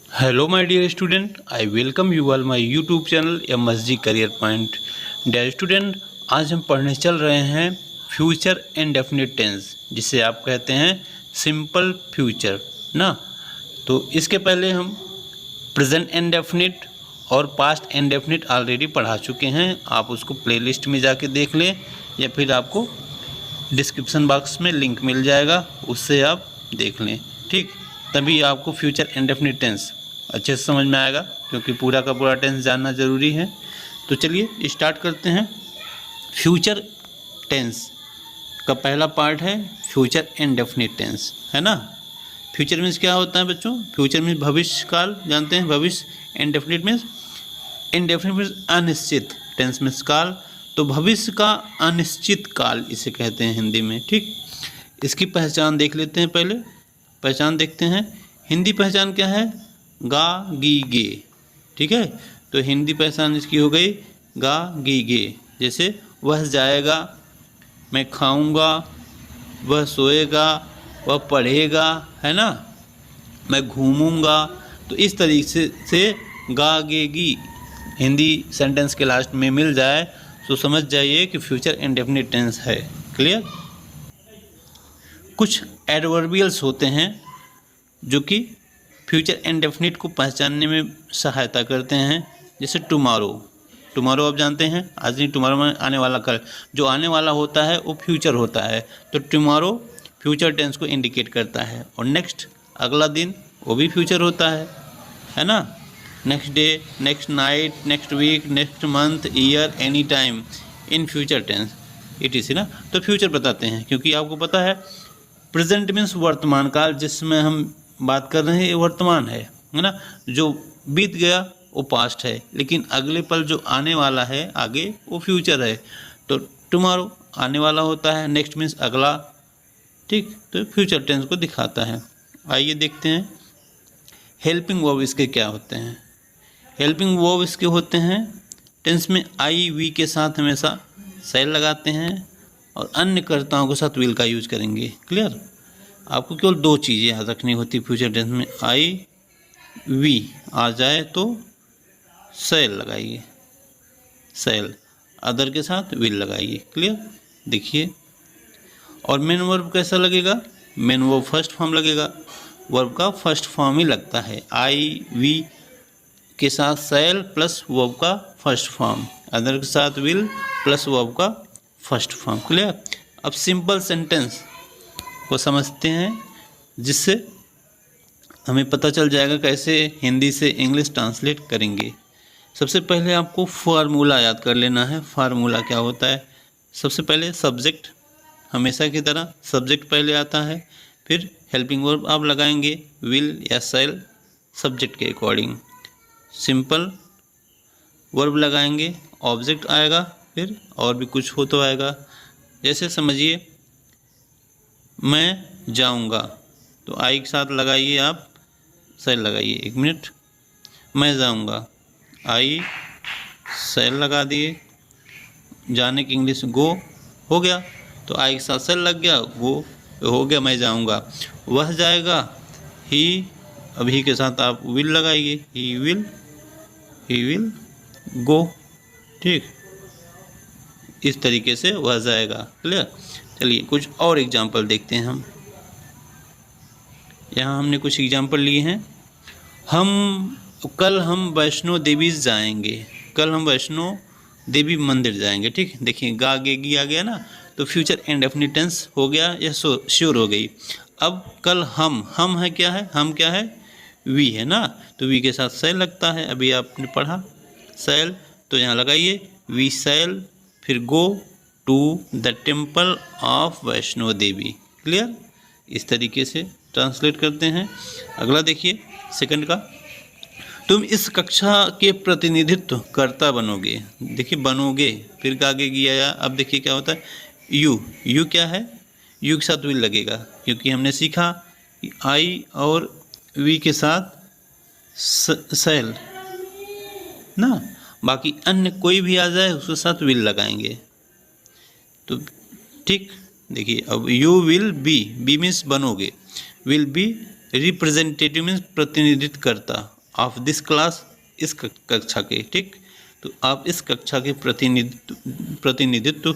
Hello my dear student, I welcome you all my YouTube channel MSG Career Point। Dear student, आज हम पढ़ने चल रहे हैं फ्यूचर इंडेफिनिट टेंस, जिसे आप कहते हैं सिंपल फ्यूचर ना। तो इसके पहले हम प्रेजेंट इंडेफिनिट और पास्ट इंडेफिनिट ऑलरेडी पढ़ा चुके हैं। आप उसको प्लेलिस्ट में जाके देख लें या फिर आपको डिस्क्रिप्शन बॉक्स में लिंक मिल जाएगा, उससे आप देख लें। ठीक, तभी आपको फ्यूचर इंडेफिनिट टेंस अच्छे से समझ में आएगा, क्योंकि पूरा का पूरा टेंस जानना ज़रूरी है। तो चलिए स्टार्ट करते हैं। फ्यूचर टेंस का पहला पार्ट है फ्यूचर इंडेफिनिट टेंस, है ना। फ्यूचर मीन्स क्या होता है बच्चों? फ्यूचर मीन्स भविष्य काल, जानते हैं भविष्य। इंडेफिनिट मीन्स अनिश्चित। टेंस मीन्स काल, तो भविष्य का अनिश्चित काल इसे कहते हैं हिंदी में। ठीक, इसकी पहचान देख लेते हैं। पहले पहचान देखते हैं। हिंदी पहचान क्या है? गा गी गे। ठीक है, तो हिंदी पहचान इसकी हो गई गा गी गे। जैसे वह जाएगा, मैं खाऊंगा, वह सोएगा, वह पढ़ेगा, है ना, मैं घूमूंगा। तो इस तरीके से गा गे गी हिंदी सेंटेंस के लास्ट में मिल जाए तो समझ जाइए कि फ्यूचर इंडेफिनिट टेंस है। क्लियर? कुछ एडवर्बियल्स होते हैं जो कि फ्यूचर इंडेफिनिट को पहचानने में सहायता करते हैं। जैसे टुमारो। टुमारो आप जानते हैं, आज नहीं, टुमारो में आने वाला कल। जो आने वाला होता है वो फ्यूचर होता है, तो टुमारो फ्यूचर टेंस को इंडिकेट करता है। और नेक्स्ट, अगला दिन, वो भी फ्यूचर होता है ना। Next day, next night, next week, next month, year, any time in future tense it is ना। तो फ्यूचर बताते हैं, क्योंकि आपको पता है प्रेजेंट मीन्स वर्तमान काल, जिसमें हम बात कर रहे हैं ये वर्तमान है ना। जो बीत गया वो पास्ट है, लेकिन अगले पल जो आने वाला है आगे, वो फ्यूचर है। तो टुमारो आने वाला होता है, नेक्स्ट मीन्स अगला। ठीक, तो फ्यूचर टेंस को दिखाता है। आइए देखते हैं हेल्पिंग वर्ब इसके क्या होते हैं। हेल्पिंग वर्ब इसके होते हैं टेंस में आई वी के साथ हमेशा सेल लगाते हैं और अन्य कर्ताओं के साथ विल का यूज करेंगे। क्लियर? आपको केवल दो चीज़ें याद रखनी होती फ्यूचर टेंस में। आई वी आ जाए तो सेल लगाइए, सेल, अदर के साथ विल लगाइए। क्लियर? देखिए, और मेन वर्ब कैसा लगेगा? मेन वर्ब फर्स्ट फॉर्म लगेगा। वर्ब का फर्स्ट फॉर्म ही लगता है। आई वी के साथ सेल प्लस वर्ब का फर्स्ट फॉर्म, अदर के साथ विल प्लस वर्ब का फर्स्ट फॉर्म। क्लियर? अब सिंपल सेंटेंस को समझते हैं, जिससे हमें पता चल जाएगा कैसे हिंदी से इंग्लिश ट्रांसलेट करेंगे। सबसे पहले आपको फार्मूला याद कर लेना है। फार्मूला क्या होता है? सबसे पहले सब्जेक्ट, हमेशा की तरह सब्जेक्ट पहले आता है, फिर हेल्पिंग वर्ब आप लगाएंगे, विल या सेल सब्जेक्ट के अकॉर्डिंग। सिंपल वर्ब लगाएंगे, ऑब्जेक्ट आएगा, फिर और भी कुछ हो तो आएगा। जैसे समझिए, मैं जाऊंगा, तो आई के साथ लगाइए आप सेल लगाइए। एक मिनट, मैं जाऊंगा, आई सेल लगा दिए। जाने की इंग्लिश गो हो गया, तो आई के साथ सेल लग गया, गो हो गया, मैं जाऊंगा। वह जाएगा, ही, अभी के साथ आप विल लगाइए, ही विल गो। ठीक, इस तरीके से वह जाएगा। क्लियर? चलिए कुछ और एग्जाम्पल देखते हैं हम। यहाँ हमने कुछ एग्जाम्पल लिए हैं। कल हम वैष्णो देवी जाएंगे, कल हम वैष्णो देवी मंदिर जाएंगे। ठीक, देखिए गा गे गी आ गया ना, तो फ्यूचर इंडेफिनिट टेंस हो गया, या श्योर हो गई। अब कल हम है क्या है? हम क्या है? वी है ना, तो वी के साथ सेल लगता है, अभी आपने पढ़ा सेल, तो यहाँ लगाइए वी सेल, फिर go to the temple of Vaishno Devi. Clear? इस तरीके से ट्रांसलेट करते हैं। अगला देखिए, सेकंड का, तुम इस कक्षा के प्रतिनिधित्व कर्ता बनोगे। देखिए बनोगे, फिर आगे गया। अब देखिए क्या होता है, यू क्या है? यू के साथ विल लगेगा, क्योंकि हमने सीखा कि आई और वी के साथ सेल ना, बाकी अन्य कोई भी आ जाए उसके साथ विल लगाएंगे। तो ठीक, देखिए अब यू विल बी मीन्स बनोगे, विल बी रिप्रेजेंटेटिव मीन्स प्रतिनिधित्व करता, ऑफ दिस क्लास, इस कक्षा के, ठीक। तो आप इस कक्षा के प्रतिनिधित्व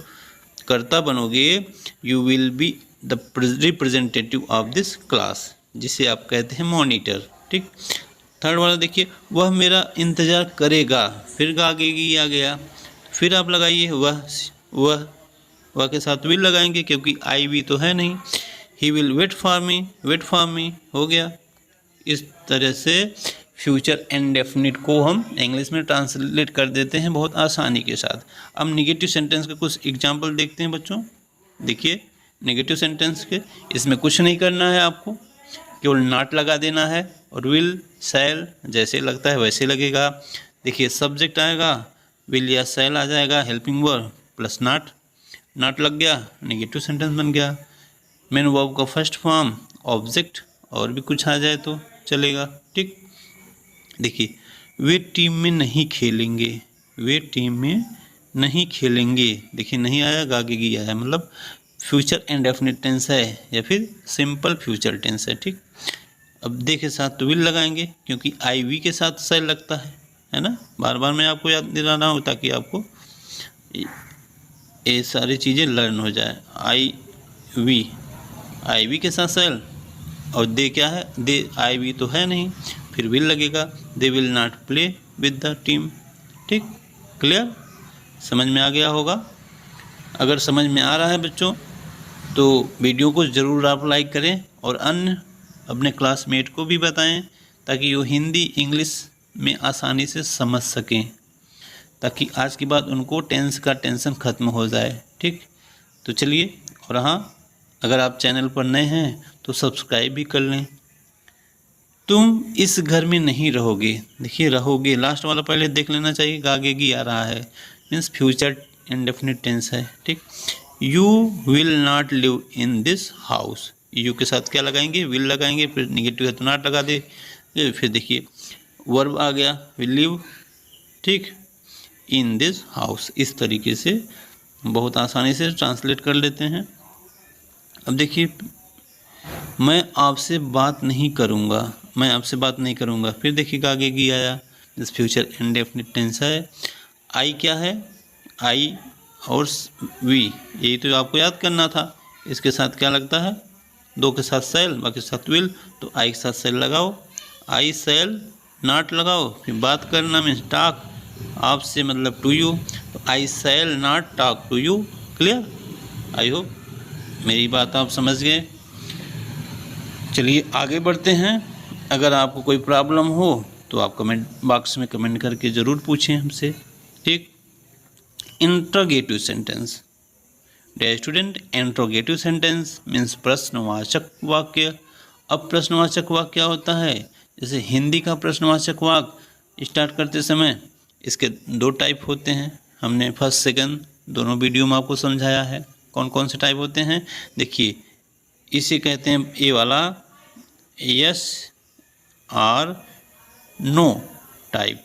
कर्ता बनोगे। You will be the representative of this class, जिसे आप कहते हैं मॉनिटर, ठीक। थर्ड वाला देखिए, वह मेरा इंतज़ार करेगा, फिर आगे आ गया, फिर आप लगाइए वह के साथ विल लगाएंगे क्योंकि आई वी तो है नहीं। He will wait for me हो गया। इस तरह से फ्यूचर इंडेफिनिट को हम इंग्लिश में ट्रांसलेट कर देते हैं बहुत आसानी के साथ। अब निगेटिव सेंटेंस के कुछ एग्जाम्पल देखते हैं बच्चों। देखिए नेगेटिव सेंटेंस के, इसमें कुछ नहीं करना है आपको, केवल नॉट लगा देना है और विल शैल जैसे लगता है वैसे लगेगा। देखिए सब्जेक्ट आएगा, विल या शैल आ जाएगा, हेल्पिंग वर्ब प्लस नॉट लग गया, नेगेटिव सेंटेंस बन गया। मेन वर्ब का फर्स्ट फॉर्म ऑब्जेक्ट, और भी कुछ आ जाए तो चलेगा, ठीक। देखिए वे टीम में नहीं खेलेंगे, वे टीम में नहीं खेलेंगे, देखिए नहीं आया, गागेगी आया, मतलब फ्यूचर इंडेफिनिट टेंस है या फिर सिंपल फ्यूचर टेंस है, ठीक। अब दे के साथ तो विल लगाएंगे क्योंकि आई वी के साथ शैल लगता है ना। बार बार मैं आपको याद दिलाना हो ताकि आपको ये सारी चीज़ें लर्न हो जाए। आई वी के साथ शैल, और दे क्या है, दे आई वी तो है नहीं, फिर विल लगेगा। They will not play with the team, ठीक। क्लियर, समझ में आ गया होगा। अगर समझ में आ रहा है बच्चों तो वीडियो को ज़रूर आप लाइक करें और अन्य अपने क्लासमेट को भी बताएं ताकि वो हिंदी इंग्लिश में आसानी से समझ सकें, ताकि आज के बाद उनको टेंस का टेंशन ख़त्म हो जाए, ठीक। तो चलिए, और हाँ अगर आप चैनल पर नए हैं तो सब्सक्राइब भी कर लें। तुम इस घर में नहीं रहोगे, देखिए रहोगे लास्ट वाला पहले देख लेना चाहिए, गागेगी आ रहा है, मीन्स फ्यूचर इंडेफिनिट टेंस है, ठीक। You will not live in this house, you के साथ क्या लगाएंगे, विल लगाएंगे, फिर निगेटिव है तो नॉट लगा दे, फिर देखिए वर्ब आ गया विल लिव, ठीक, इन दिस हाउस। इस तरीके से बहुत आसानी से ट्रांसलेट कर लेते हैं। अब देखिए मैं आपसे बात नहीं करूँगा, मैं आपसे बात नहीं करूँगा, फिर देखिएगा आगे की आया, इस फ्यूचर इंडेफिनिट टेंस है। आई क्या है, आई और वी, यही तो आपको याद करना था। इसके साथ क्या लगता है, दो के साथ शैल, बाकी साथ विल, तो आई के साथ शैल लगाओ, आई शैल नॉट लगाओ, फिर बात करना मीन्स टॉक, आपसे मतलब टू यू, तो I shall not talk to you. Clear, I hope मेरी बात आप समझ गए। चलिए आगे बढ़ते हैं। अगर आपको कोई प्रॉब्लम हो तो आप कमेंट बॉक्स में कमेंट करके ज़रूर पूछें हमसे, ठीक। Interrogative sentence, dear student, interrogative sentence means प्रश्नवाचक वाक्य। अब प्रश्नवाचक वाक्य क्या होता है, जैसे हिंदी का प्रश्नवाचक वाक्य स्टार्ट करते समय इसके दो टाइप होते हैं, हमने फर्स्ट सेकंड दोनों वीडियो में आपको समझाया है कौन कौन से टाइप होते हैं। देखिए इसे कहते हैं ए वाला यस और नो टाइप,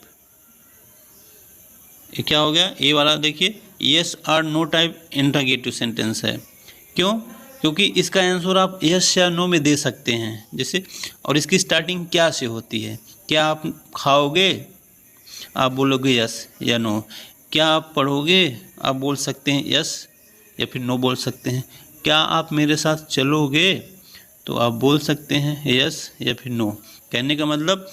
ये क्या हो गया, ए वाला देखिए यस और नो टाइप इंट्रोगेटिव सेंटेंस है। क्यों, क्योंकि इसका आंसर आप यस या नो में दे सकते हैं, जैसे, और इसकी स्टार्टिंग क्या से होती है, क्या आप खाओगे, आप बोलोगे यस या नो, क्या आप पढ़ोगे, आप बोल सकते हैं यस या फिर नो बोल सकते हैं, क्या आप मेरे साथ चलोगे, तो आप बोल सकते हैं यस या फिर नो। कहने का मतलब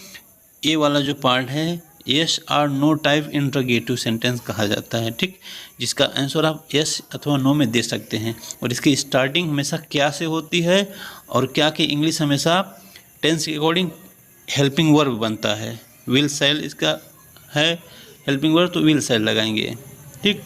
ये वाला जो पार्ट है यस और नो टाइप इंट्रोगेटिव सेंटेंस कहा जाता है, ठीक, जिसका आंसर आप यस अथवा नो में दे सकते हैं, और इसकी स्टार्टिंग हमेशा क्या से होती है, और क्या की इंग्लिश हमेशा टेंस के अकॉर्डिंग हेल्पिंग वर्ब बनता है। विल शैल इसका है हेल्पिंग वर्ब, तो विल शैल लगाएंगे, ठीक।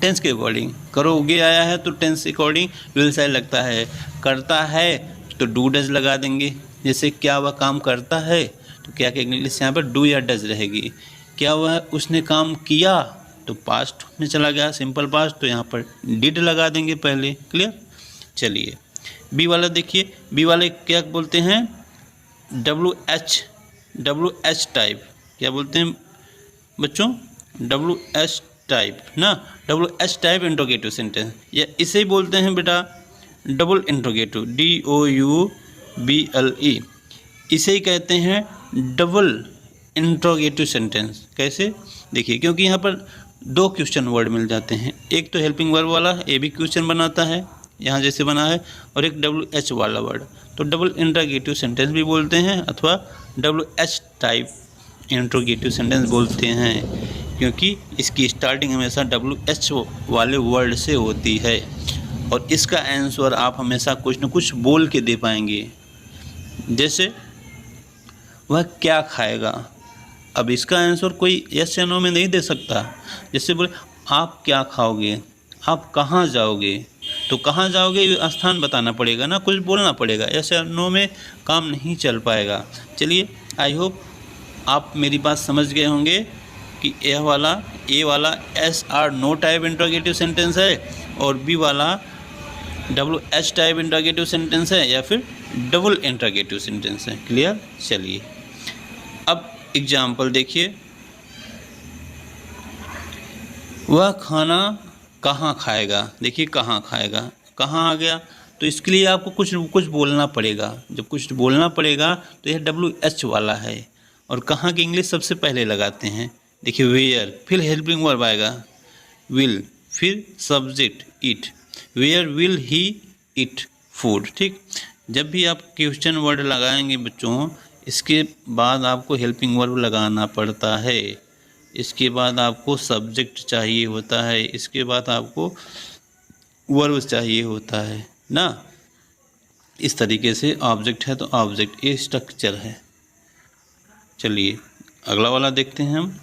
टेंस के अकॉर्डिंग करोगे आया है तो टेंस के अकॉर्डिंग विल शैल लगता है, करता है तो डू डज लगा देंगे, जैसे क्या वह काम करता है तो क्या के इंग्लिश यहाँ पर डू या डज रहेगी, क्या वह उसने काम किया तो पास्ट में चला गया सिंपल पास्ट, तो यहाँ पर डिड लगा देंगे पहले। क्लियर, चलिए बी वाला देखिए, बी वाले क्या बोलते हैं, डब्ल्यू एच टाइप, क्या बोलते हैं बच्चों, डब्ल्यू एच टाइप ना, W H type interrogative sentence, या इसे ही बोलते हैं बेटा डबल इंट्रोगेटिव, DOUBLE, इसे ही कहते हैं डबल इंट्रोगेटिव सेंटेंस। कैसे? देखिए, क्योंकि यहाँ पर दो क्वेश्चन वर्ड मिल जाते हैं, एक तो हेल्पिंग वर्ब वाला ए भी क्वेश्चन बनाता है यहाँ जैसे बना है, और एक WH वाला वर्ड, तो डबल इंट्रोगेटिव सेंटेंस भी बोलते हैं अथवा WH टाइप इंट्रोगेटिव सेंटेंस बोलते हैं, क्योंकि इसकी स्टार्टिंग हमेशा WH वाले वर्ड से होती है और इसका आंसर आप हमेशा कुछ न कुछ बोल के दे पाएंगे। जैसे वह क्या खाएगा, अब इसका आंसर कोई यस या नो में नहीं दे सकता। जैसे बोले आप क्या खाओगे, आप कहाँ जाओगे, तो कहाँ जाओगे ये स्थान बताना पड़ेगा ना, कुछ बोलना पड़ेगा, यस या नो में काम नहीं चल पाएगा। चलिए, आई होप आप मेरी बात समझ गए होंगे कि ए वाला SR no type interrogative sentence है और बी वाला WH टाइप इंट्रोगेटिव सेंटेंस है या फिर डबल इंट्रोगेटिव सेंटेंस है। क्लियर? चलिए अब एग्जाम्पल देखिए, वह खाना कहाँ खाएगा। देखिए कहाँ खाएगा, कहाँ आ गया, तो इसके लिए आपको कुछ बोलना पड़ेगा। जब कुछ बोलना पड़ेगा तो यह WH वाला है और कहाँ की इंग्लिश सबसे पहले लगाते हैं। देखिए वेयर, फिर हेल्पिंग वर्ब आएगा विल, फिर subject it, where will he eat food. ठीक, जब भी आप क्वेश्चन वर्ड लगाएंगे बच्चों, इसके बाद आपको हेल्पिंग वर्ब लगाना पड़ता है, इसके बाद आपको सब्जेक्ट चाहिए होता है, इसके बाद आपको वर्ब चाहिए होता है ना। इस तरीके से ऑब्जेक्ट है तो ऑब्जेक्ट ये स्ट्रक्चर है। चलिए अगला वाला देखते हैं हम,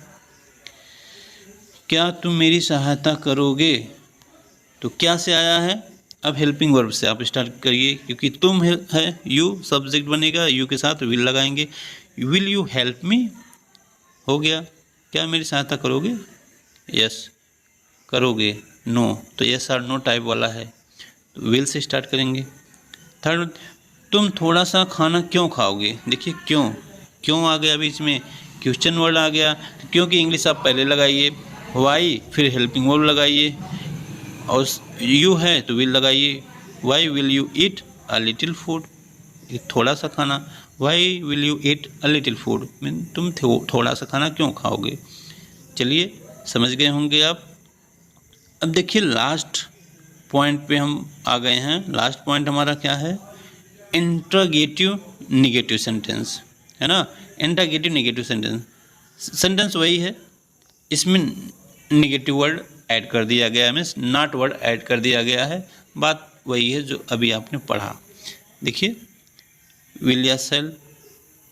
क्या तुम मेरी सहायता करोगे, तो क्या से आया है, अब हेल्पिंग वर्ब से आप स्टार्ट करिए, क्योंकि तुम है यू सब्जेक्ट बनेगा, यू के साथ विल लगाएंगे, विल यू हेल्प मी हो गया, क्या मेरी सहायता करोगे, यस, करोगे, नो, तो यस और नो टाइप वाला है, तो विल से स्टार्ट करेंगे। थर्ड, तुम थोड़ा सा खाना क्यों खाओगे। देखिए क्यों आ गया बीच में, क्वेश्चन वर्ड आ गया, तो क्यों की इंग्लिश आप पहले लगाइए, वाई फिर हेल्पिंग वर्ब लगाइए, और यू है तो विल लगाइए, why will you eat a little food, थोड़ा सा खाना, why will you eat a little food, mean तुम थोड़ा सा खाना क्यों खाओगे। चलिए समझ गए होंगे आप। अब देखिए लास्ट पॉइंट पे हम आ गए हैं। लास्ट पॉइंट हमारा क्या है, इंट्रोगेटिव निगेटिव सेंटेंस, है ना। इंट्रोगेटिव निगेटिव सेंटेंस वही है, इसमें निगेटिव वर्ड ऐड कर दिया गया है, मीन्स नॉट वर्ड ऐड कर दिया गया है, बात वही है जो अभी आपने पढ़ा। देखिए विल या सेल,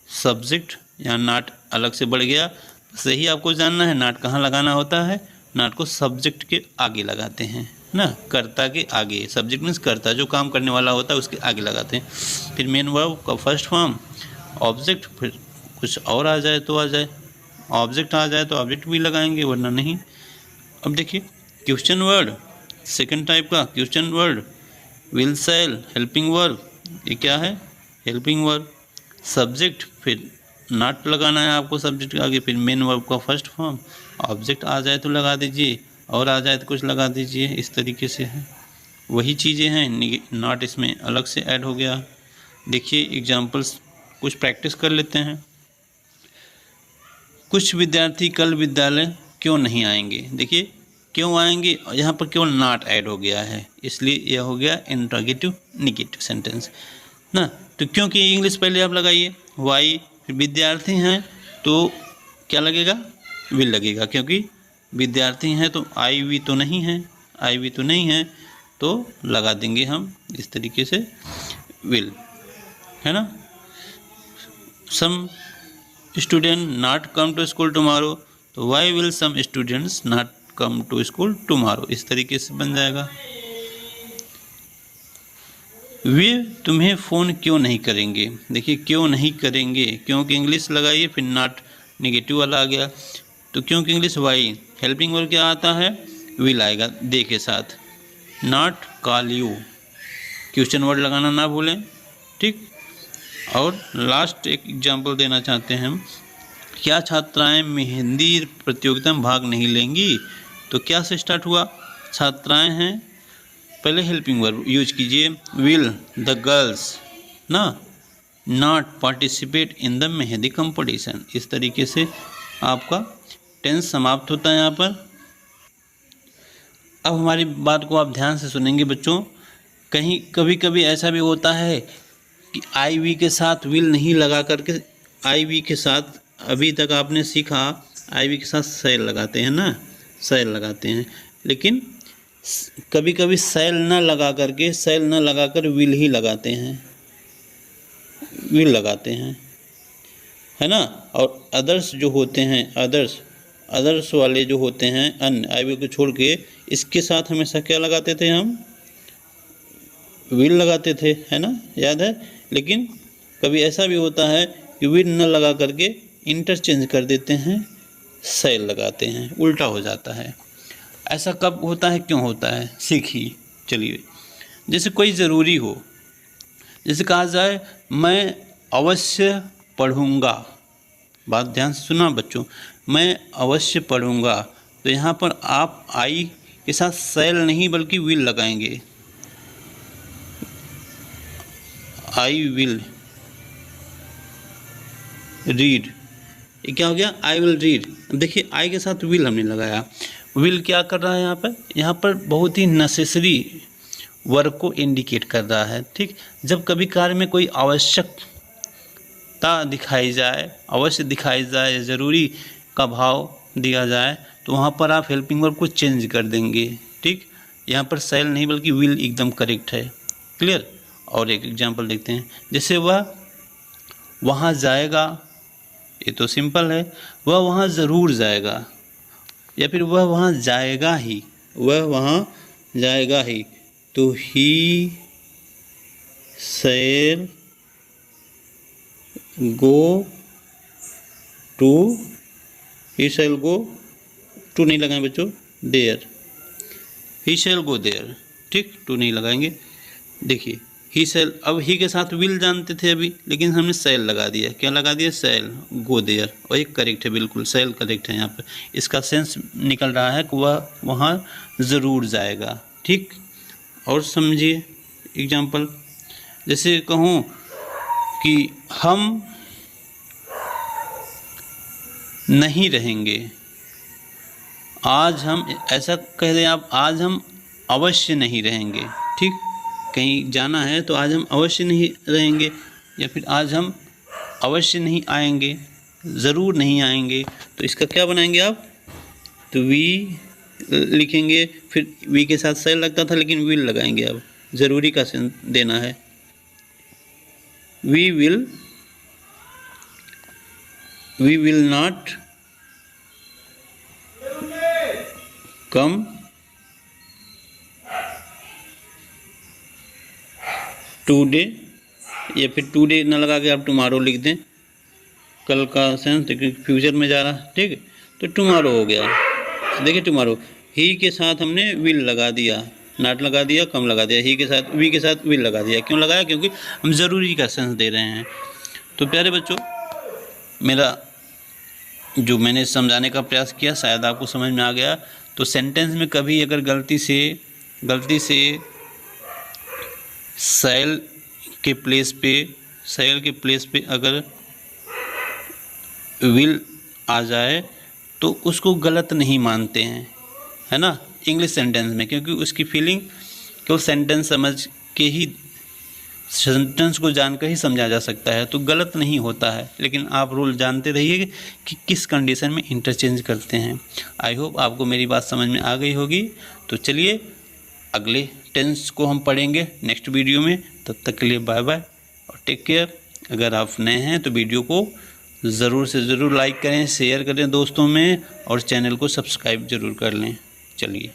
सब्जेक्ट या नॉट अलग से बढ़ गया, सही आपको जानना है नॉट कहाँ लगाना होता है, नॉट को सब्जेक्ट के आगे लगाते हैं ना, कर्ता के आगे, सब्जेक्ट मीन्स कर्ता जो काम करने वाला होता है उसके आगे लगाते हैं। फिर मेन वर्ब का फर्स्ट फॉर्म ऑब्जेक्ट, फिर कुछ और आ जाए तो आ जाए, ऑब्जेक्ट आ जाए तो ऑब्जेक्ट भी लगाएंगे वरना नहीं। अब देखिए क्वेश्चन वर्ड, सेकंड टाइप का question word, will shall helping verb, ये क्या है हेल्पिंग वर्ब, सब्जेक्ट फिर नॉट लगाना है आपको सब्जेक्ट के आगे, फिर मेन वर्ब का फर्स्ट फॉर्म, ऑब्जेक्ट आ जाए तो लगा दीजिए और आ जाए तो कुछ लगा दीजिए, इस तरीके से है। वही चीज़ें हैं, नॉट इसमें अलग से ऐड हो गया। देखिए एग्जाम्पल्स कुछ प्रैक्टिस कर लेते हैं। कुछ विद्यार्थी कल विद्यालय क्यों नहीं आएंगे। देखिए क्यों आएंगे, यहाँ पर केवल नॉट ऐड हो गया है, इसलिए यह हो गया इंट्रोगेटिव निगेटिव सेंटेंस ना। तो क्योंकि इंग्लिश पहले आप लगाइए, वाई, फिर विद्यार्थी हैं तो क्या लगेगा, विल लगेगा, क्योंकि विद्यार्थी हैं तो आई वी तो नहीं है, तो लगा देंगे हम इस तरीके से विल, है ना। Some student not come to school tomorrow, तो why will some students not come to school tomorrow, इस तरीके से बन जाएगा। वे तुम्हें फ़ोन क्यों नहीं करेंगे। देखिए क्यों नहीं करेंगे, क्योंकि इंग्लिश लगाइए, फिर नॉट निगेटिव वाला आ गया, तो क्योंकि इंग्लिश वाई, हेल्पिंग वर्ब क्या आता है, विल आएगा दे के साथ, not call you, question word लगाना ना भूलें, ठीक। और लास्ट एक एग्जांपल देना चाहते हैं हम, क्या छात्राएं मेहंदी प्रतियोगिता में भाग नहीं लेंगी, तो क्या से स्टार्ट हुआ, छात्राएं हैं, पहले हेल्पिंग वर्ब यूज कीजिए, विल द गर्ल्स ना, not participate in the mehndi competition. इस तरीके से आपका टेंस समाप्त होता है यहाँ पर। अब हमारी बात को आप ध्यान से सुनेंगे बच्चों। कहीं कभी कभी ऐसा भी होता है कि आई वी के साथ विल नहीं लगा करके, आई वी के साथ अभी तक आपने सीखा आई वी के साथ सैल लगाते हैं ना, सैल लगाते हैं, लेकिन कभी कभी सैल न लगा करके, सैल न लगा कर विल ही लगाते हैं, विल लगाते हैं, है ना। और अदर्स जो होते हैं, अदर्स वाले जो होते हैं, अन्य आई वी को छोड़ के इसके साथ हमेशा क्या लगाते थे हम, विल लगाते थे, है ना, याद है। लेकिन कभी ऐसा भी होता है कि विल न लगा करके इंटरचेंज कर देते हैं, सैल लगाते हैं, उल्टा हो जाता है। ऐसा कब होता है, क्यों होता है, सीखिए। चलिए, जैसे कोई ज़रूरी हो, जैसे कहा जाए मैं अवश्य पढ़ूँगा, बात ध्यान से सुना बच्चों, मैं अवश्य पढ़ूँगा, तो यहाँ पर आप आई के साथ सैल नहीं बल्कि विल लगाएंगे। आई विल रीड, ये क्या हो गया, आई विल रीड। देखिए आई के साथ विल हमने लगाया, विल क्या कर रहा है यहाँ पर, यहाँ पर बहुत ही नेसेसरी वर्क को इंडिकेट कर रहा है। ठीक, जब कभी कार्य में कोई आवश्यकता दिखाई जाए, अवश्य दिखाई जाए, ज़रूरी का भाव दिया जाए, तो वहाँ पर आप हेल्पिंग वर्ब को चेंज कर देंगे। ठीक, यहाँ पर सैल नहीं बल्कि विल एकदम करेक्ट है। क्लियर। और एक एग्जांपल देखते हैं, जैसे वह वहाँ जाएगा, ये तो सिंपल है, वह वहाँ ज़रूर जाएगा, या फिर वह वहाँ जाएगा ही, वह वहाँ जाएगा ही, तो ही shall go to, he shall go to नहीं लगाएं बच्चों, there, he shall go there. ठीक, टू नहीं लगाएंगे। देखिए ही शैल, अब ही के साथ विल जानते थे अभी, लेकिन हमने शैल लगा दिया, क्या लगा दिया, शैल गो देयर, और एक करेक्ट है, बिल्कुल शैल करेक्ट है यहाँ पर। इसका सेंस निकल रहा है कि वह वहाँ ज़रूर जाएगा। ठीक, और समझिए एग्जाम्पल, जैसे कहूँ कि हम नहीं रहेंगे, आज हम, ऐसा कह दें आप, आज हम अवश्य नहीं रहेंगे। ठीक, कहीं जाना है तो आज हम अवश्य नहीं रहेंगे, या फिर आज हम अवश्य नहीं आएंगे, ज़रूर नहीं आएंगे, तो इसका क्या बनाएंगे आप, तो वी लिखेंगे, फिर वी के साथ सैल लगता था लेकिन विल लगाएंगे, अब ज़रूरी का सेंस देना है। We will not come today, या फिर टुडे न लगा के आप टुमारो लिख दें, कल का सेंस, देखिए फ्यूचर में जा रहा। ठीक है, तो टुमारो हो गया। देखिए टुमारो, ही के साथ हमने विल लगा दिया, नॉट लगा दिया, कम लगा दिया, ही के साथ, वी के साथ विल लगा दिया। क्यों लगाया, क्योंकि हम ज़रूरी का सेंस दे रहे हैं। तो प्यारे बच्चों, मेरा जो मैंने समझाने का प्रयास किया शायद आपको समझ में आ गया। तो सेंटेंस में कभी अगर गलती से सैल के प्लेस पे अगर विल आ जाए तो उसको गलत नहीं मानते हैं, है ना, इंग्लिश सेंटेंस में, क्योंकि उसकी फीलिंग को सेंटेंस समझ के ही, सेंटेंस को जानकर ही समझा जा सकता है, तो गलत नहीं होता है। लेकिन आप रूल जानते रहिए कि किस कंडीशन में इंटरचेंज करते हैं। आई होप आपको मेरी बात समझ में आ गई होगी। तो चलिए अगले टेंस को हम पढ़ेंगे नेक्स्ट वीडियो में। तब तक के लिए बाय बाय और टेक केयर। अगर आप नए हैं तो वीडियो को ज़रूर से ज़रूर लाइक करें, शेयर करें दोस्तों में, और चैनल को सब्सक्राइब ज़रूर कर लें। चलिए।